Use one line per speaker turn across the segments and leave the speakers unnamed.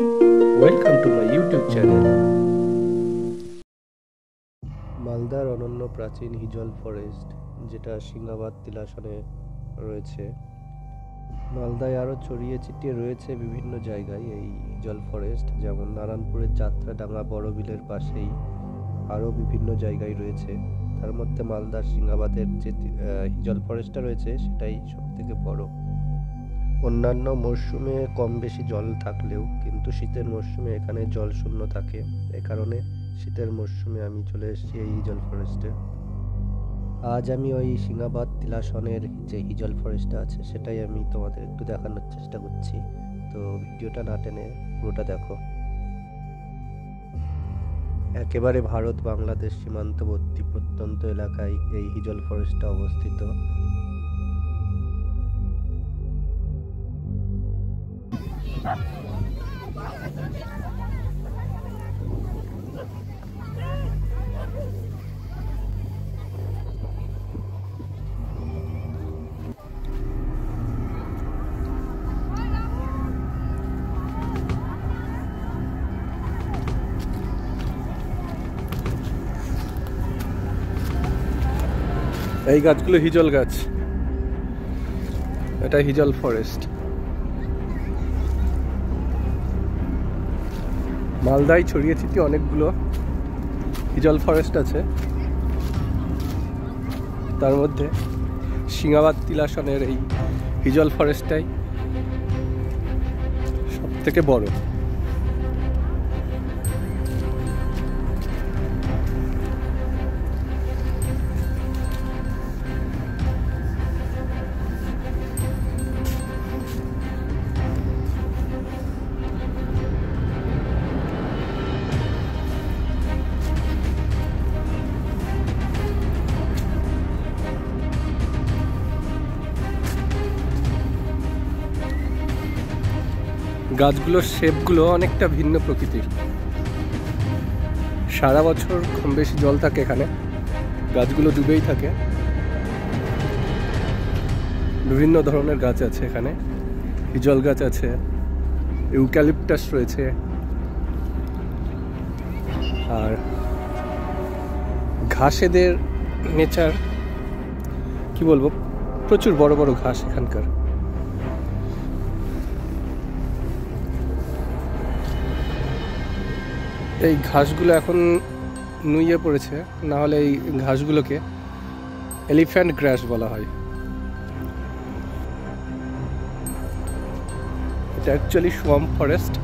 Welcome to my YouTube channel. মালদার অনন্য প্রাচীন হিজল ফরেস্ট, যেটা সিংহাবাদ তিলাসনে রয়েছে। মালদায় আরও ছড়িয়ে ছিটিয়ে রয়েছে বিভিন্ন জায়গায় এই হিজল ফরেস্ট, যেমন নারায়ণপুরের যাত্রাডাঙ্গা বড় বিলের পাশেই আরও বিভিন্ন জায়গায় রয়েছে। তার মধ্যে মালদার সিংহাবাদের যে হিজল ফরেস্টটা রয়েছে সেটাই সবথেকে বড়। অন্যান্য মরশুমে কম বেশি জল থাকলেও কিন্তু শীতের মরশুমে এখানে জল শূন্য থাকে। এ কারণে শীতের মরশুমে আমি চলে এসেছি এই হিজল ফরেস্টে। আজ আমি ওই সিংহাবাদ তিলাসনের যে হিজল ফরেস্টটা আছে সেটাই আমি তোমাদের একটু দেখানোর চেষ্টা করছি। তো ভিডিওটা না টেনে পুরোটা দেখো। একেবারে ভারত বাংলাদেশ সীমান্তবর্তী প্রত্যন্ত এলাকায় এই হিজল ফরেস্টটা অবস্থিত। এই গাছগুলো হিজল গাছ, এটা হিজল ফরেস্ট। মালদায় ছড়িয়ে ছিটিয়ে অনেকগুলো হিজল ফরেস্ট আছে, তার মধ্যে সিংহাবাদ তিলাসনের এই হিজল ফরেস্টটাই সব থেকে বড়। গাছগুলোর শেপগুলো অনেকটা ভিন্ন প্রকৃতির। সারা বছর কম বেশি জল থাকে এখানে, গাছগুলো ডুবেই থাকে। বিভিন্ন ধরনের গাছ আছে এখানে, হিজল গাছ আছে, ইউক্যালিপটাস রয়েছে, আর ঘাসেদের নেচার কি বলবো, প্রচুর বড় বড় ঘাস এখানকার। এই ঘাসগুলো এখন নুয়ে পড়েছে, না হলে এই ঘাসগুলোকে এলিফ্যান্ট গ্রাস বলা হয়। এটা অ্যাকচুয়ালি সোয়াম্প ফরেস্ট।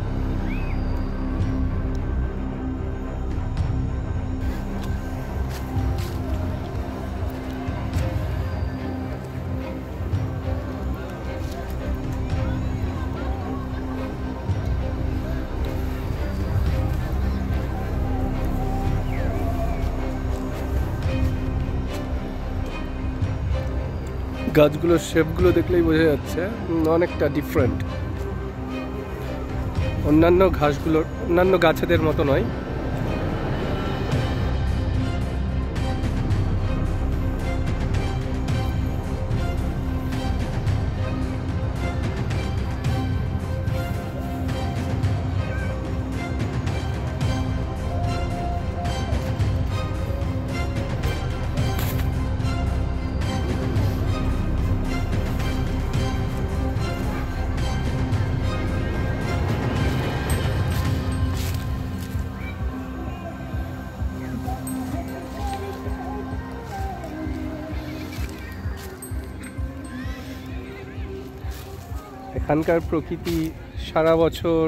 গাছগুলোর শেপগুলো দেখলেই বোঝা যাচ্ছে অনেকটা ডিফারেন্ট। অন্যান্য গাছেদের মতো নয়। এখানকার প্রকৃতি সারা বছর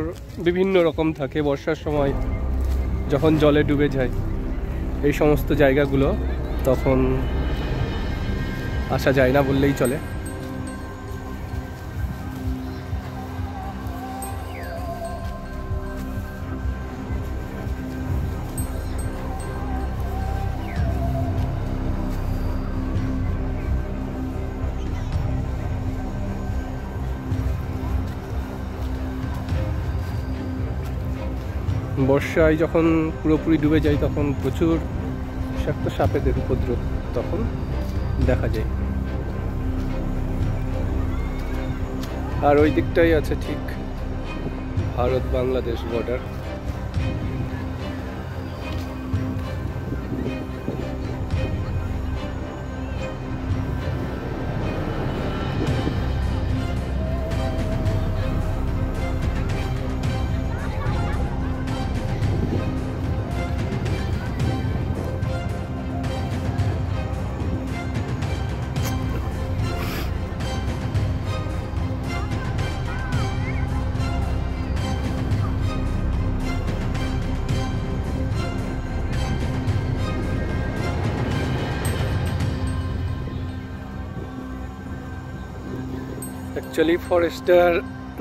বিভিন্ন রকম থাকে। বর্ষার সময় যখন জলে ডুবে যায় এই সমস্ত জায়গাগুলো, তখন আসা যায় না বললেই চলে। বর্ষায় যখন পুরোপুরি ডুবে যায় তখন প্রচুর বিষাক্ত সাপেদের উপদ্রব তখন দেখা যায়। আর ওই দিকটাই আছে ঠিক ভারত বাংলাদেশ বর্ডার। অ্যাকচুয়ালি ফরেস্টের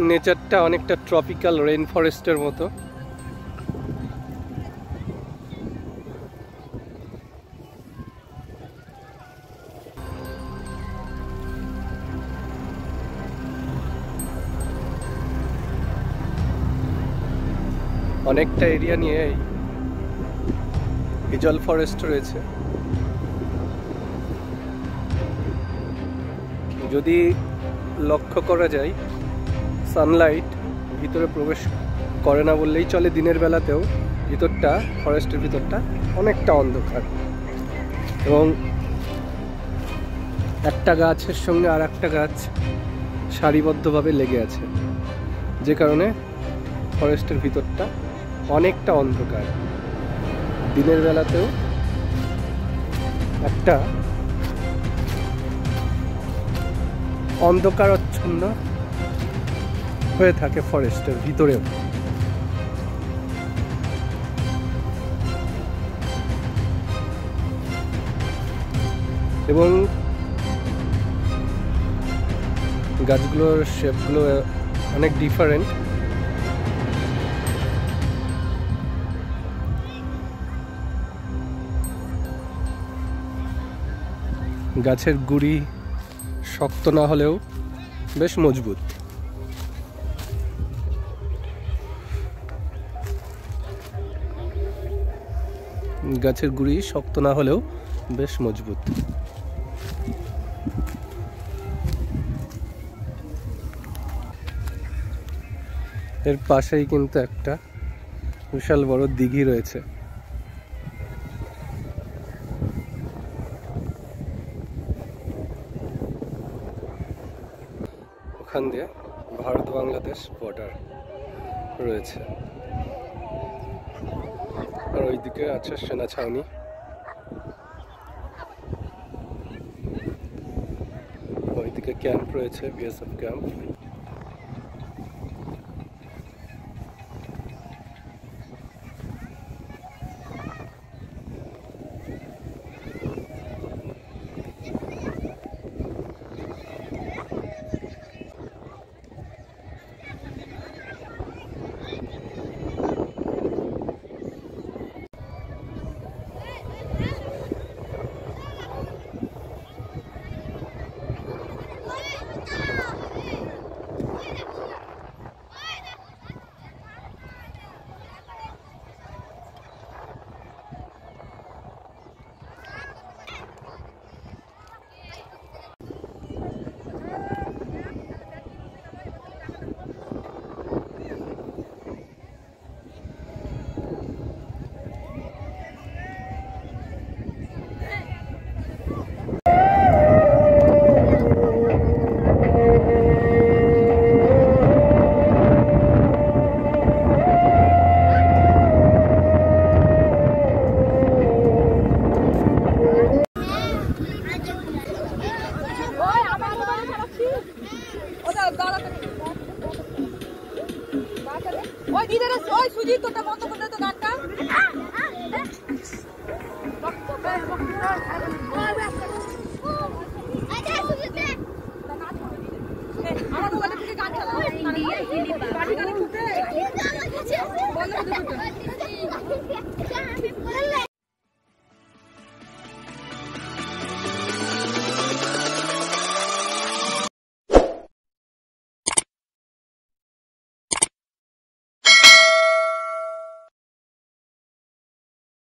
নেচারটা অনেকটা ট্রপিক্যাল রেইন ফরেস্টের মতো। অনেকটা এরিয়া নিয়ে এই হিজল ফরেস্ট রয়েছে। যদি লক্ষ্য করা যায়, সানলাইট ভিতরে প্রবেশ করে না বললেই চলে। দিনের বেলাতেও ভিতরটা, ফরেস্টের ভিতরটা অনেকটা অন্ধকার, এবং একটা গাছের সঙ্গে আর একটা গাছ সারিবদ্ধভাবে লেগে আছে, যে কারণে ফরেস্টের ভিতরটা অনেকটা অন্ধকার। দিনের বেলাতেও একটা অন্ধকারাচ্ছন্ন হয়ে থাকে ফরেস্টের ভিতরেও। এবং গাছগুলোর শেপগুলো অনেক ডিফারেন্ট। গাছের গুড়ি শক্ত না হলেও বেশ মজবুত। গাছের গুড়ি শক্ত না হলেও বেশ মজবুত। এর পাশেই কিন্তু একটা বিশাল বড় দিঘি রয়েছে। ওখান দিয়ে ভারত বাংলাদেশ বর্ডার রয়েছে, আর ওইদিকে আছে সেনা ছাউনি। ওইদিকে ক্যাম্প রয়েছে, বিএসএফ ক্যাম্প।